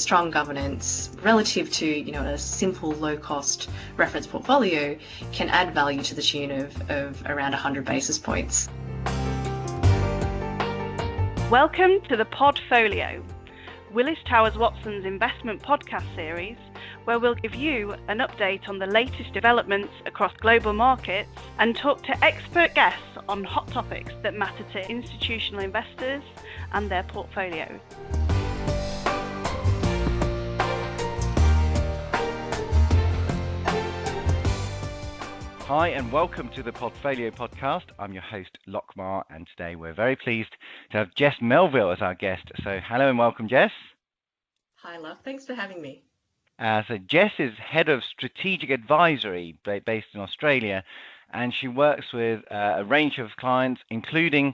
strong governance relative to, a simple low-cost reference portfolio can add value to the tune of around 100 basis points. Welcome to the Podfolio, Willis Towers Watson's investment podcast series, where we'll give you an update on the latest developments across global markets and talk to expert guests on hot topics that matter to institutional investors and their portfolios. Hi and welcome to the Podfolio podcast. I'm your host, Lockmar, and today we're very pleased to have Jess Melville as our guest. So hello and welcome, Jess. Hi, love. Thanks for having me. So Jess is head of strategic advisory based in Australia, and she works with a range of clients, including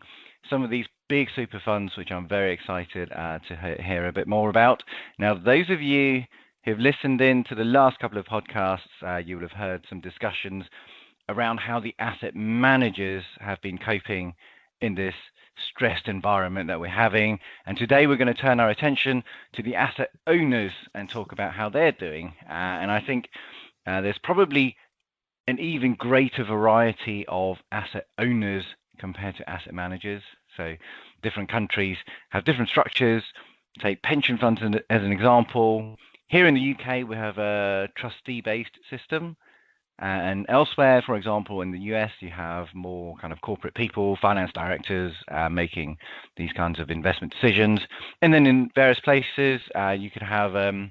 some of these big super funds, which I'm very excited to hear a bit more about. Now, those of you who've listened in to the last couple of podcasts, you will have heard some discussions around how the asset managers have been coping in this stressed environment that we're having. And today we're going to turn our attention to the asset owners and talk about how they're doing. And I think there's probably an even greater variety of asset owners compared to asset managers. So different countries have different structures. Take pension funds as an example. Here in the UK, we have a trustee-based system. And elsewhere, for example, in the US, you have more kind of corporate people, finance directors making these kinds of investment decisions. And then in various places, you could have a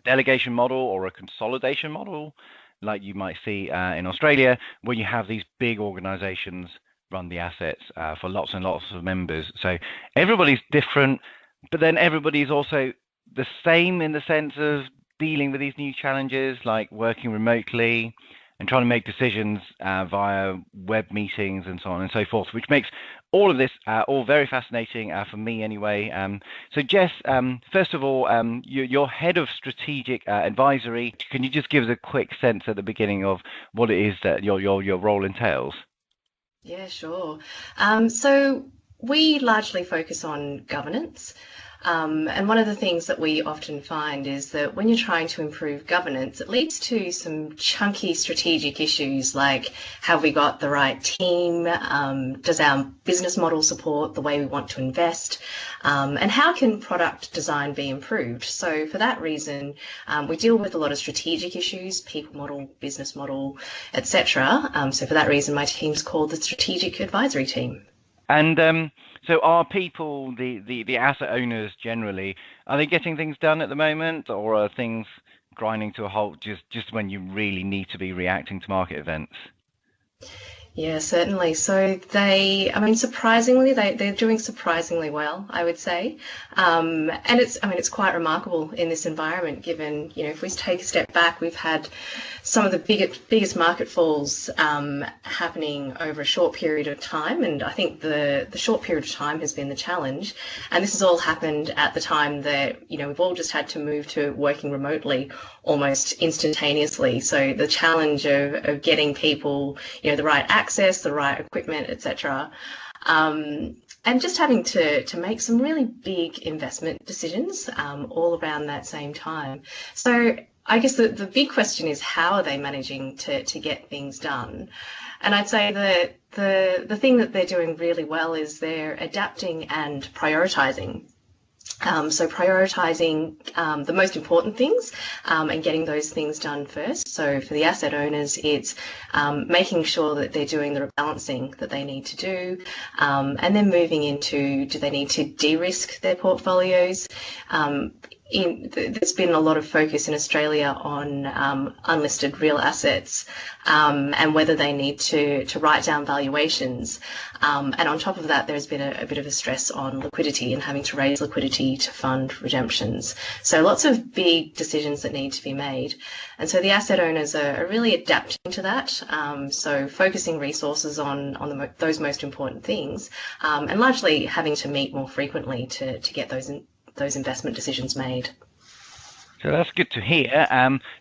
delegation model or a consolidation model, like you might see in Australia, where you have these big organizations run the assets for lots and lots of members. So everybody's different, but then everybody's also the same in the sense of dealing with these new challenges, like working remotely and trying to make decisions via web meetings and so on and so forth, which makes all of this all very fascinating for me anyway. So Jess, first of all, you're head of strategic advisory. Can you just give us a quick sense at the beginning of what it is that your role entails? Yeah, sure. So we largely focus on governance. And one of the things that we often find is that when you're trying to improve governance, it leads to some chunky strategic issues like, have we got the right team? Does our business model support the way we want to invest? And how can product design be improved? So for that reason, we deal with a lot of strategic issues, people model, business model, etc. So for that reason, my team's called the Strategic Advisory Team. And so are people, the asset owners generally, are they getting things done at the moment, or are things grinding to a halt just when you really need to be reacting to market events? Yeah, certainly. So surprisingly, they're doing surprisingly well, I would say. And it's quite remarkable in this environment, given, if we take a step back, we've had some of the biggest market falls happening over a short period of time. And I think the short period of time has been the challenge. And this has all happened at the time that, we've all just had to move to working remotely almost instantaneously. So the challenge of getting people, the right access, the right equipment, etc. And just having to make some really big investment decisions all around that same time. So I guess the big question is, how are they managing to get things done? And I'd say that the thing that they're doing really well is they're adapting and prioritising. So prioritising the most important things and getting those things done first. So for the asset owners, it's making sure that they're doing the rebalancing that they need to do, and then moving into, do they need to de-risk their portfolios? There's been a lot of focus in Australia on unlisted real assets and whether they need to write down valuations. And on top of that, there's been a bit of a stress on liquidity and having to raise liquidity to fund redemptions. So lots of big decisions that need to be made. And so the asset owners are really adapting to that. So focusing resources on those most important things and largely having to meet more frequently to get those investment decisions made. So that's good to hear.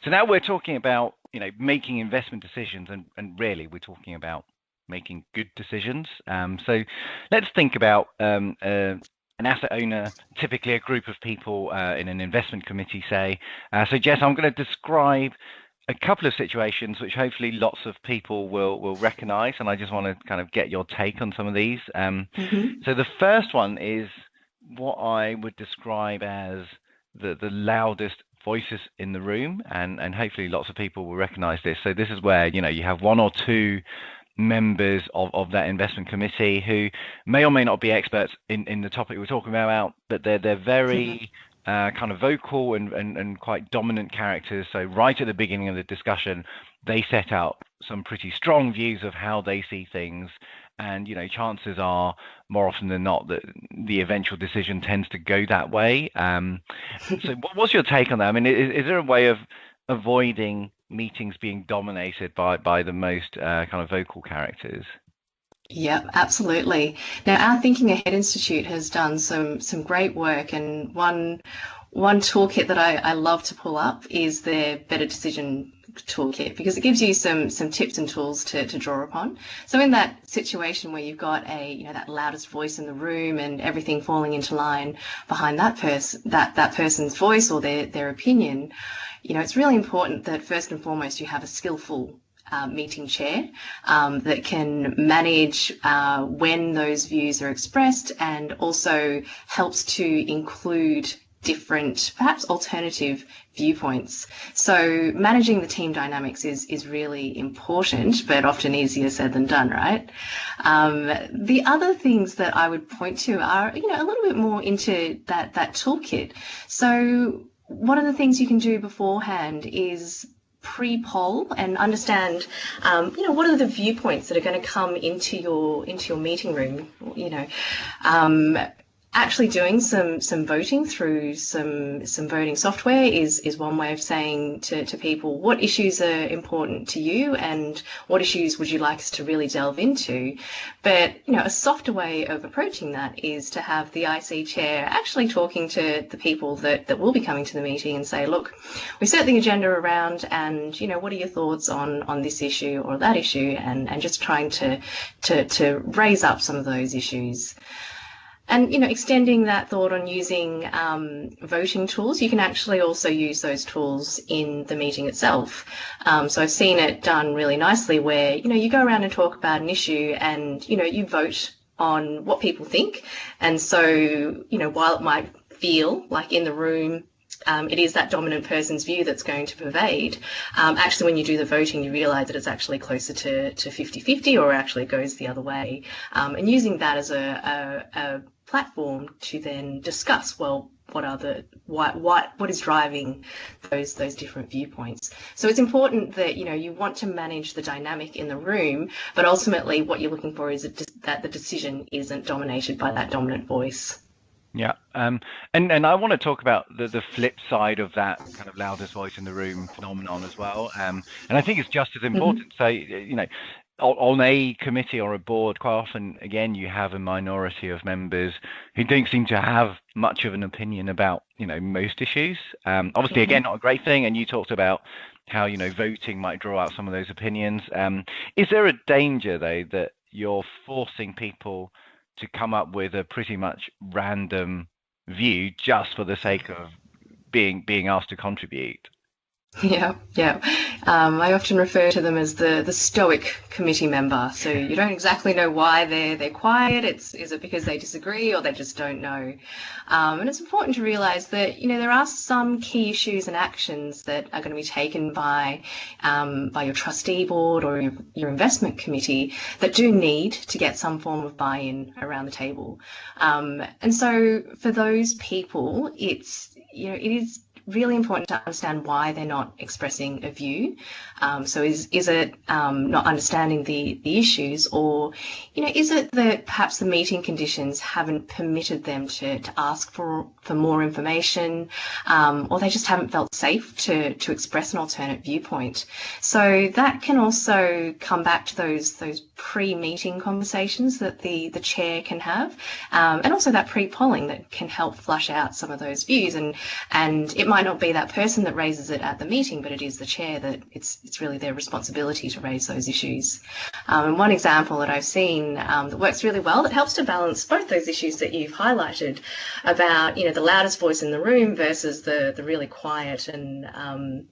So now we're talking about, making investment decisions, and really we're talking about making good decisions. So let's think about an asset owner, typically a group of people in an investment committee, say. So Jess, I'm going to describe a couple of situations which hopefully lots of people will recognize, and I just want to kind of get your take on some of these. So the first one is what I would describe as the loudest voices in the room, and hopefully lots of people will recognize this. So this is where, you have one or two members of that investment committee who may or may not be experts in the topic we're talking about, but they're very kind of vocal and quite dominant characters. So right at the beginning of the discussion, they set out some pretty strong views of how they see things. And, chances are more often than not that the eventual decision tends to go that way. So what's your take on that? I mean, is there a way of avoiding meetings being dominated by the most kind of vocal characters? Yeah, absolutely. Now, our Thinking Ahead Institute has done some great work, and one toolkit that I love to pull up is their Better Decision toolkit, because it gives you some tips and tools to draw upon. So in that situation where you've got that loudest voice in the room and everything falling into line behind that person's voice or their opinion, it's really important that first and foremost you have a skillful meeting chair that can manage when those views are expressed, and also helps to include different, perhaps alternative viewpoints. So managing the team dynamics is really important, but often easier said than done, right? The other things that I would point to are, a little bit more into that toolkit. So one of the things you can do beforehand is pre-poll and understand, what are the viewpoints that are going to come into your meeting room. Actually doing some voting through some voting software is one way of saying to people what issues are important to you and what issues would you like us to really delve into. But a softer way of approaching that is to have the IC chair actually talking to the people that will be coming to the meeting and say, look, we set the agenda around, and what are your thoughts on this issue or that issue, and just trying to raise up some of those issues. And, extending that thought on using voting tools, you can actually also use those tools in the meeting itself. So I've seen it done really nicely where, you go around and talk about an issue and, you vote on what people think. And so, while it might feel like in the room, it is that dominant person's view that's going to pervade. Actually, when you do the voting, you realise that it's actually closer to 50-50, or actually it goes the other way. And using that as a platform to then discuss, well, what is driving those different viewpoints. So it's important that you want to manage the dynamic in the room, but ultimately what you're looking for is that the decision isn't dominated by that dominant voice. Yeah, and I want to talk about the flip side of that kind of loudest voice in the room phenomenon as well. And I think it's just as important. So, on a committee or a board, quite often, again, you have a minority of members who don't seem to have much of an opinion about, most issues. Obviously, again, not a great thing. And you talked about how, voting might draw out some of those opinions. Is there a danger, though, that you're forcing people to come up with a pretty much random view just for the sake of being asked to contribute? Yeah. I often refer to them as the stoic committee member. So you don't exactly know why they're quiet. Is it because they disagree or they just don't know? And it's important to realise that there are some key issues and actions that are going to be taken by your trustee board or your investment committee that do need to get some form of buy-in around the table. And so for those people, it is really important to understand why they're not expressing a view. So is it not understanding the issues, or is it that perhaps the meeting conditions haven't permitted them to ask for more information, or they just haven't felt safe to express an alternate viewpoint. So that can also come back to those pre-meeting conversations that the chair can have, and also that pre-polling that can help flush out some of those views. And it might not be that person that raises it at the meeting, but it is the chair that it's really their responsibility to raise those issues. And one example that I've seen that works really well, that helps to balance both those issues that you've highlighted about, the loudest voice in the room versus the really quiet and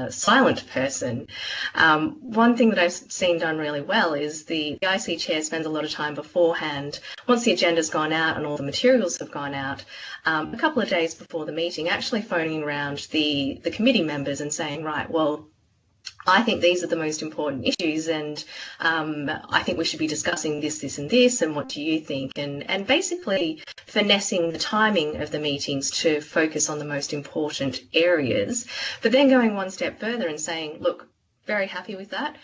silent person. One thing that I've seen done really well is the IC chair spends a lot of time beforehand, once the agenda's gone out and all the materials have gone out, a couple of days before the meeting, actually phoning around the committee members and saying, right, well, I think these are the most important issues, and I think we should be discussing this, this and this, and what do you think? And basically finessing the timing of the meetings to focus on the most important areas, but then going one step further and saying, look, very happy with that.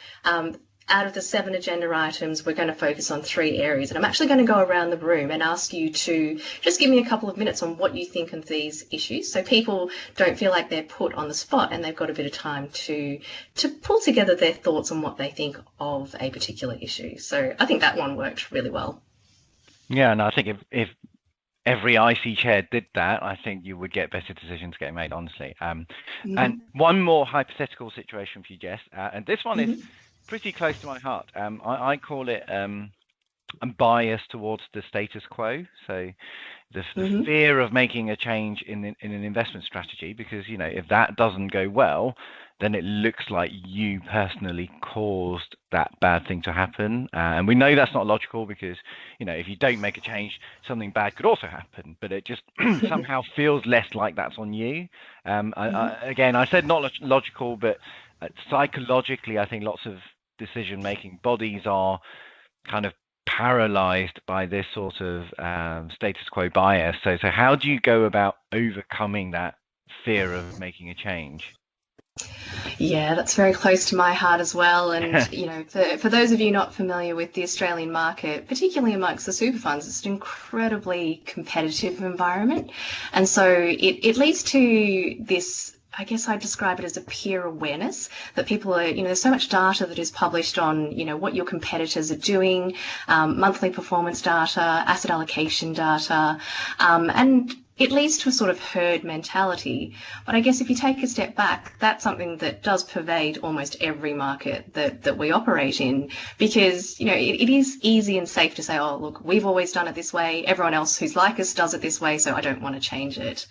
Out of the 7 agenda items, we're going to focus on 3 areas. And I'm actually going to go around the room and ask you to just give me a couple of minutes on what you think of these issues, so people don't feel like they're put on the spot and they've got a bit of time to pull together their thoughts on what they think of a particular issue. So I think that one worked really well. Yeah, and I think if every IC chair did that, I think you would get better decisions getting made, honestly. And one more hypothetical situation for you, Jess, and this one is pretty close to my heart. I call it a bias towards the status quo. So the fear of making a change in an investment strategy, because if that doesn't go well, then it looks like you personally caused that bad thing to happen. And we know that's not logical, because if you don't make a change, something bad could also happen, but it just somehow feels less like that's on you. I said not logical, but psychologically, I think lots of decision-making bodies are kind of paralyzed by this sort of status quo bias. So how do you go about overcoming that fear of making a change? Yeah, that's very close to my heart as well. And, for those of you not familiar with the Australian market, particularly amongst the super funds, it's an incredibly competitive environment. And so it leads to this, I guess I'd describe it as a peer awareness, that people are, there's so much data that is published on, what your competitors are doing, monthly performance data, asset allocation data, and it leads to a sort of herd mentality. But I guess if you take a step back, that's something that does pervade almost every market that we operate in, because, it is easy and safe to say, oh, look, we've always done it this way. Everyone else who's like us does it this way, so I don't want to change it.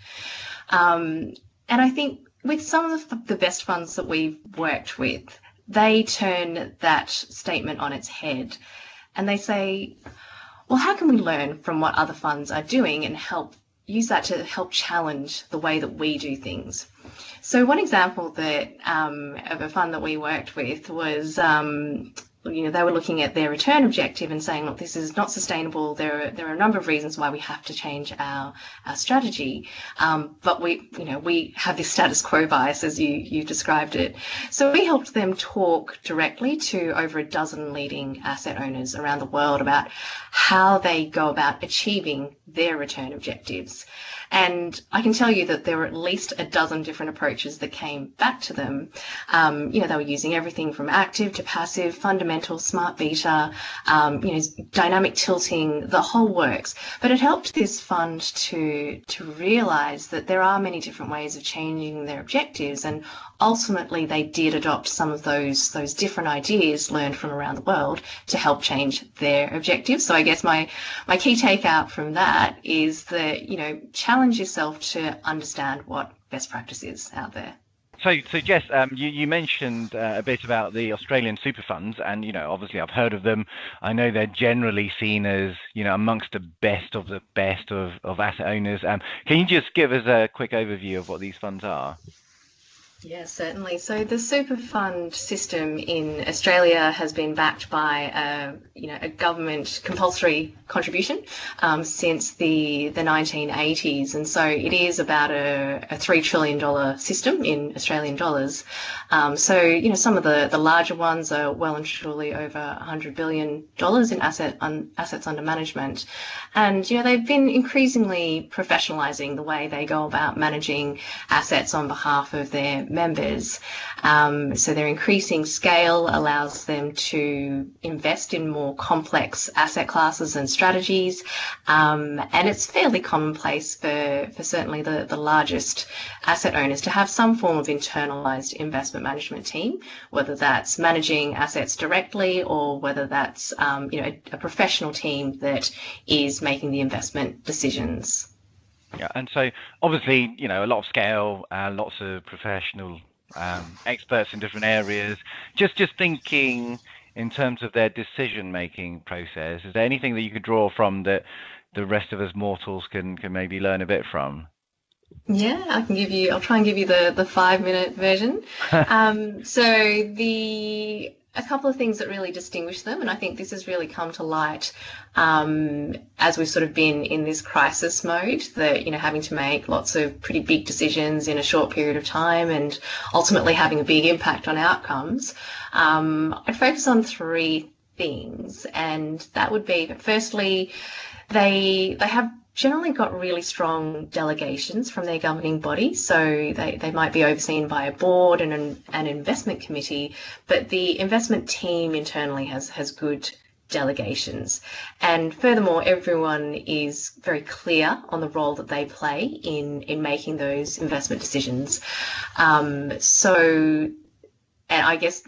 And I think with some of the best funds that we've worked with, they turn that statement on its head and they say, well, how can we learn from what other funds are doing and use that to help challenge the way that we do things? So one example of a fund that we worked with was, they were looking at their return objective and saying, look, this is not sustainable. There are a number of reasons why we have to change our strategy. But we have this status quo bias, as you described it. So we helped them talk directly to over a dozen leading asset owners around the world about how they go about achieving their return objectives. And I can tell you that there were at least a dozen different approaches that came back to them. They were using everything from active to passive, fundamental, smart beta, dynamic tilting, the whole works. But it helped this fund to realise that there are many different ways of changing their objectives, and ultimately they did adopt some of those different ideas learned from around the world to help change their objectives. So I guess my key takeout from that is that, challenge yourself to understand what best practice is out there. So Jess, you mentioned a bit about the Australian Superfunds, and obviously I've heard of them. I know they're generally seen as amongst the best of asset owners. Can you just give us a quick overview of what these funds are? Yeah, certainly. So the super fund system in Australia has been backed by a government compulsory contribution since the 1980s, and so it is about a $3 trillion system in Australian dollars. So some of the larger ones are well and truly over $100 billion in assets under management, and they've been increasingly professionalising the way they go about managing assets on behalf of their members. So their increasing scale allows them to invest in more complex asset classes and strategies, and it's fairly commonplace for certainly the largest asset owners to have some form of internalised investment management team, whether that's managing assets directly or whether that's a professional team that is making the investment decisions. Yeah, and so obviously, a lot of scale, lots of professional experts in different areas. Just thinking in terms of their decision-making process, is there anything that you could draw from that the rest of us mortals can maybe learn a bit from? Yeah, I'll try and give you the 5-minute version. A couple of things that really distinguish them, and I think this has really come to light as we've sort of been in this crisis mode, that having to make lots of pretty big decisions in a short period of time and ultimately having a big impact on outcomes. I'd focus on 3 things, and that would be, firstly, they have generally got really strong delegations from their governing body. So they might be overseen by a board and an investment committee, but the investment team internally has good delegations. And furthermore, everyone is very clear on the role that they play in making those investment decisions. And I guess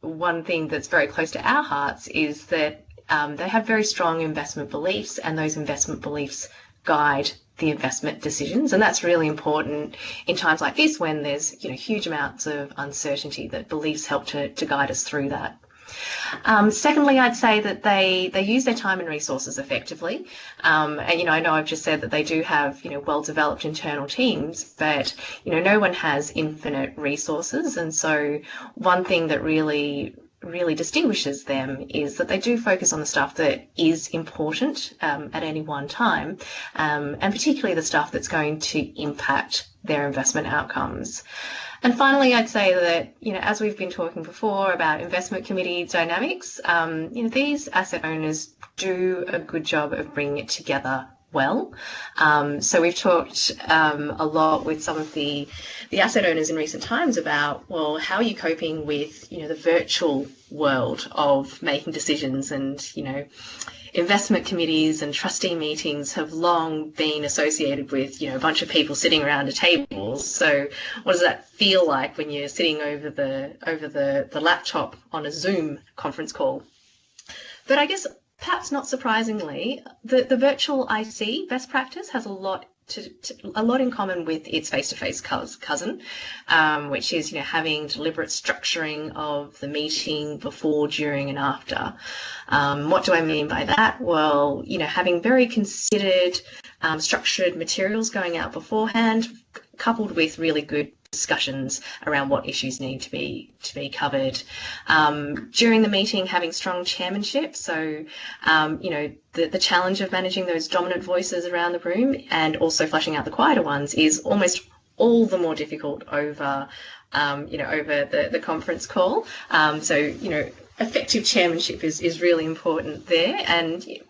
one thing that's very close to our hearts is that they have very strong investment beliefs, and those investment beliefs guide the investment decisions, and that's really important in times like this when there's huge amounts of uncertainty, that beliefs help to guide us through that. Secondly, I'd say that they use their time and resources effectively, and I know I've just said that they do have well-developed internal teams, but no one has infinite resources, and so one thing that really distinguishes them is that they do focus on the stuff that is important at any one time, and particularly the stuff that's going to impact their investment outcomes. And finally, I'd say that, as we've been talking before about investment committee dynamics, these asset owners do a good job of bringing it together well. So we've talked a lot with some of the asset owners in recent times about, well, how are you coping with, the virtual world of making decisions? And, investment committees and trustee meetings have long been associated with, a bunch of people sitting around a table. So what does that feel like when you're sitting over the laptop on a Zoom conference call? But I guess perhaps not surprisingly, the virtual IC best practice has a lot in common with its face-to-face cousin, which is having deliberate structuring of the meeting before, during, and after. What do I mean by that? Well, having very considered, structured materials going out beforehand, coupled with really good discussions around what issues need to be covered. During the meeting, having strong chairmanship, so the challenge of managing those dominant voices around the room and also flushing out the quieter ones is almost all the more difficult over the conference call. Effective chairmanship is really important there,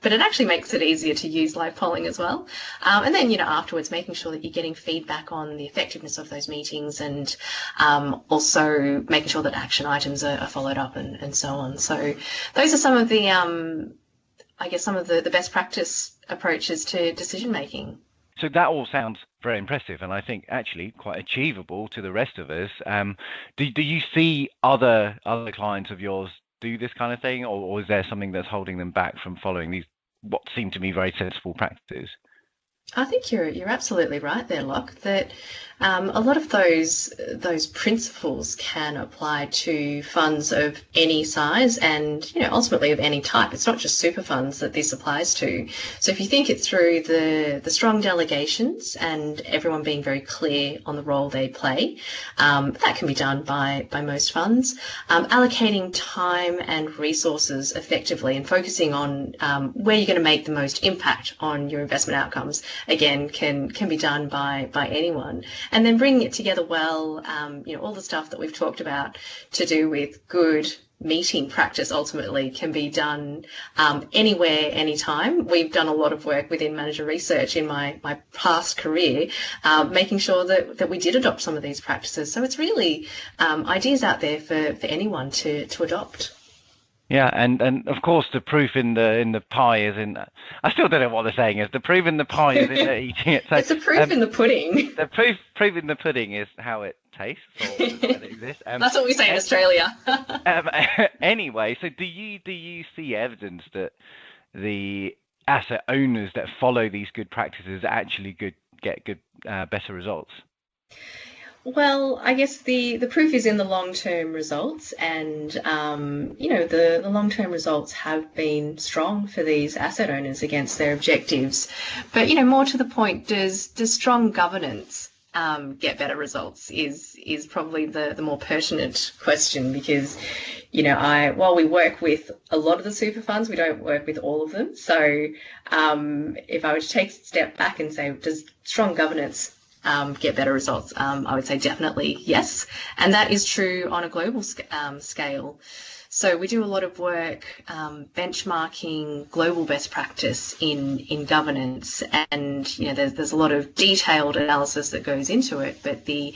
but it actually makes it easier to use live polling as well. And then, afterwards, making sure that you're getting feedback on the effectiveness of those meetings, and also making sure that action items are followed up and so on. So those are some of the, some of the best practice approaches to decision making. So that all sounds very impressive, and I think actually quite achievable to the rest of us. Do you see other clients of yours do this kind of thing, or is there something that's holding them back from following these what seem to be very sensible practices? I think you're absolutely right there, Locke, that a lot of those principles can apply to funds of any size and, ultimately of any type. It's not just super funds that this applies to. So if you think it through, the strong delegations and everyone being very clear on the role they play, that can be done by most funds. Allocating time and resources effectively and focusing on where you're going to make the most impact on your investment outcomes, again, can be done by anyone. And then bringing it together well, all the stuff that we've talked about to do with good meeting practice ultimately can be done anywhere, anytime. We've done a lot of work within manager research in my past career, making sure that we did adopt some of these practices. So it's really ideas out there for anyone to adopt. Yeah, and of course the proof in the pie is in. I still don't know what the saying is. The proof in the pie is in the eating it. So, it's the proof in the pudding. The proof in the pudding is how it tastes or that it exists. That's what we say in Australia. Anyway, so do you see evidence that the asset owners that follow these good practices actually get better results? Well, I guess the proof is in the long-term results, and the long-term results have been strong for these asset owners against their objectives. But more to the point, does strong governance get better results is probably the more pertinent question, because while we work with a lot of the super funds, we don't work with all of them. So if I were to take a step back and say, does strong governance get better results? I would say definitely yes, and that is true on a global scale. So we do a lot of work benchmarking global best practice in governance, and there's a lot of detailed analysis that goes into it. But the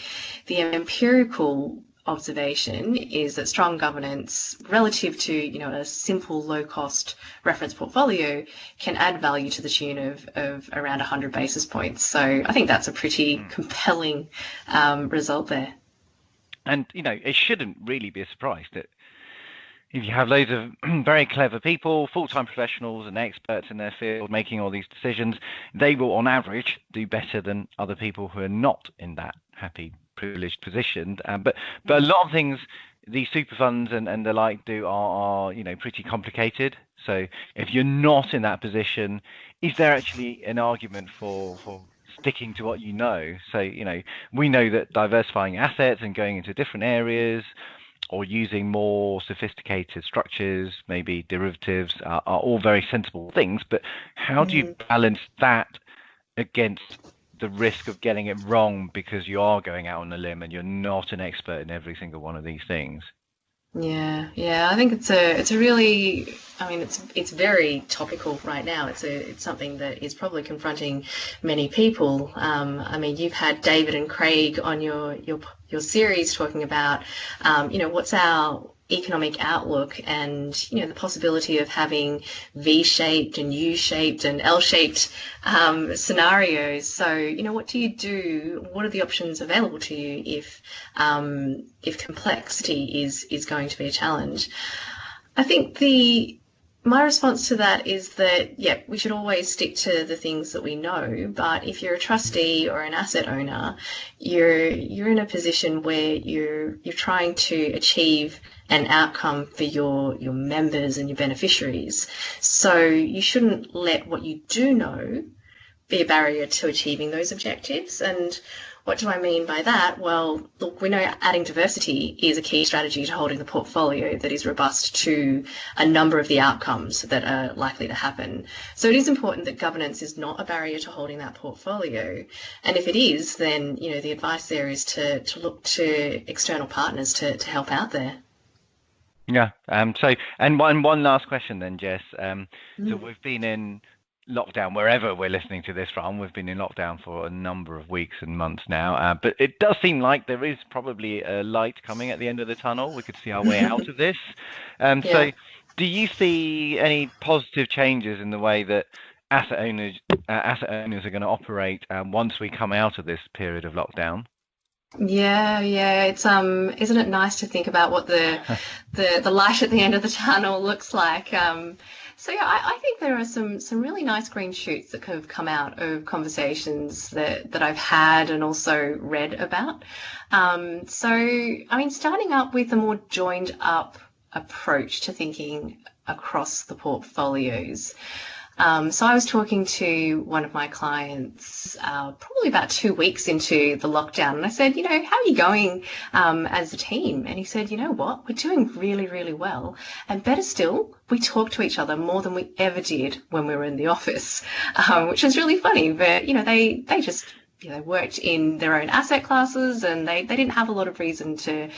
empirical observation is that strong governance relative to a simple low-cost reference portfolio can add value to the tune of around 100 basis points. So I think that's a pretty compelling result there. And it shouldn't really be a surprise that if you have loads of very clever people, full-time professionals and experts in their field making all these decisions, they will on average do better than other people who are not in that happy privileged position, but a lot of things these super funds and the like do are pretty complicated. So if you're not in that position, is there actually an argument for sticking to what you know? So we know that diversifying assets and going into different areas or using more sophisticated structures, maybe derivatives, are all very sensible things, but how do you balance that against the risk of getting it wrong because you are going out on a limb and you're not an expert in every single one of these things? Yeah. I think it's a really, it's very topical right now. It's something that is probably confronting many people. You've had David and Craig on your series talking about, what's our economic outlook and the possibility of having V-shaped and U-shaped and L-shaped scenarios. So what do you do? What are the options available to you if complexity is going to be a challenge? I think my response to that is that, we should always stick to the things that we know. But if you're a trustee or an asset owner, you're in a position where you're trying to achieve an outcome for your members and your beneficiaries. So you shouldn't let what you do know be a barrier to achieving those objectives. And what do I mean by that? Well, look, we know adding diversity is a key strategy to holding the portfolio that is robust to a number of the outcomes that are likely to happen. So it is important that governance is not a barrier to holding that portfolio. And if it is, then, the advice there is to look to external partners to help out there. Yeah. So, and one last question then, Jess. So we've been in lockdown wherever we're listening to this from. We've been in lockdown for a number of weeks and months now, but it does seem like there is probably a light coming at the end of the tunnel. We could see our way out of this. So do you see any positive changes in the way that asset owners are going to operate once we come out of this period of lockdown? Yeah. It's isn't it nice to think about what the light at the end of the tunnel looks like? I think there are some really nice green shoots that have come out of conversations that I've had and also read about. Starting up with a more joined up approach to thinking across the portfolios. So I was talking to one of my clients probably about 2 weeks into the lockdown, and I said, how are you going as a team? And he said, what, we're doing really, really well. And better still, we talk to each other more than we ever did when we were in the office, which is really funny. But, they just they worked in their own asset classes, and they didn't have a lot of reason to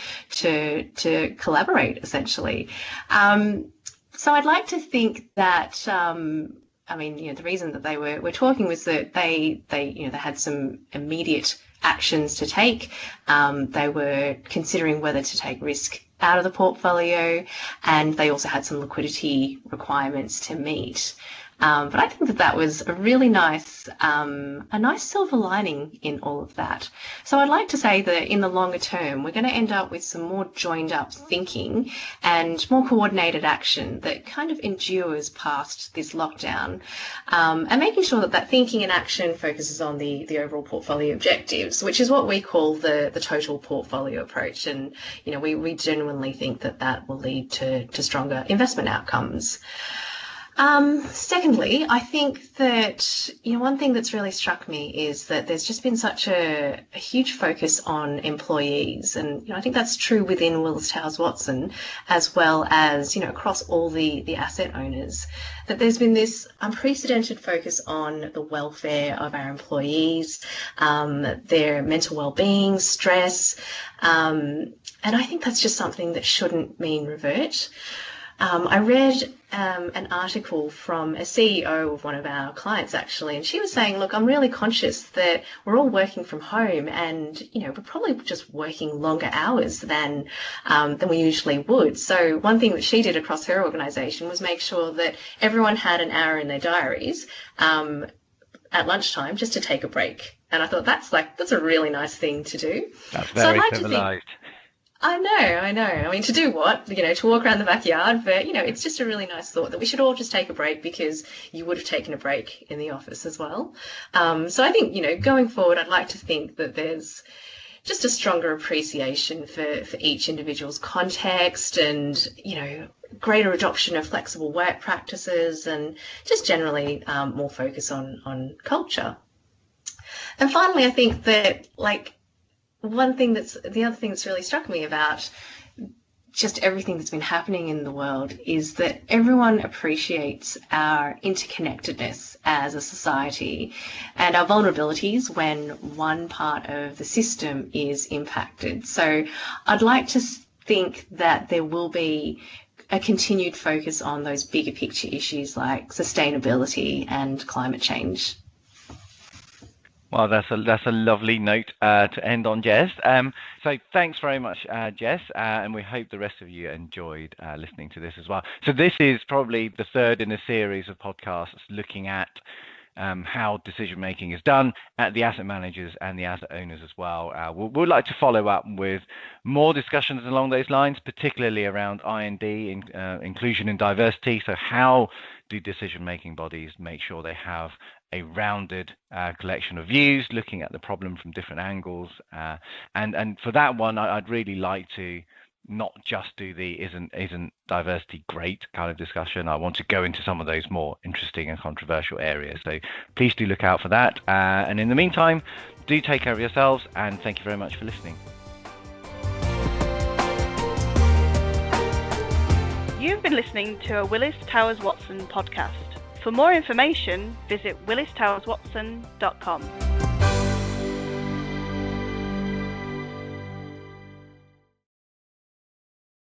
collaborate, essentially. So I'd like to think that, the reason that they were talking was that they had some immediate actions to take. They were considering whether to take risk out of the portfolio, and they also had some liquidity requirements to meet. But I think that was a really nice silver lining in all of that. So I'd like to say that in the longer term, we're going to end up with some more joined up thinking and more coordinated action that kind of endures past this lockdown, and making sure that thinking and action focuses on the overall portfolio objectives, which is what we call the total portfolio approach. And, we genuinely think that will lead to stronger investment outcomes. Secondly, I think that, one thing that's really struck me is that there's just been such a huge focus on employees. And, I think that's true within Willis Towers Watson, as well as, across all the asset owners, that there's been this unprecedented focus on the welfare of our employees, their mental well-being, stress. And I think that's just something that shouldn't mean revert. I read an article from a CEO of one of our clients, actually, and she was saying, look, I'm really conscious that we're all working from home, and, we're probably just working longer hours than we usually would. So one thing that she did across her organisation was make sure that everyone had an hour in their diaries at lunchtime just to take a break. And I thought that's a really nice thing to do. That's very civilised. I know. I mean, to do what? To walk around the backyard, but, it's just a really nice thought that we should all just take a break, because you would have taken a break in the office as well. So I think, going forward, I'd like to think that there's just a stronger appreciation for each individual's context, and, greater adoption of flexible work practices, and just generally more focus on culture. And finally, I think that, the other thing that's really struck me about just everything that's been happening in the world is that everyone appreciates our interconnectedness as a society and our vulnerabilities when one part of the system is impacted. So I'd like to think that there will be a continued focus on those bigger picture issues like sustainability and climate change. Well, that's a lovely note to end on, Jess. So thanks very much, Jess, and we hope the rest of you enjoyed listening to this as well. So this is probably the third in a series of podcasts looking at how decision making is done at the asset managers and the asset owners as well. We'd like to follow up with more discussions along those lines, particularly around I&D, inclusion and diversity. So how do decision making bodies make sure they have a rounded collection of views, looking at the problem from different angles, and for that one, I'd really like to not just do the isn't diversity great kind of discussion. I want to go into some of those more interesting and controversial areas. So please do look out for that. And in the meantime, do take care of yourselves, and thank you very much for listening. You've been listening to a Willis Towers Watson podcast. For more information, visit willistowerswatson.com.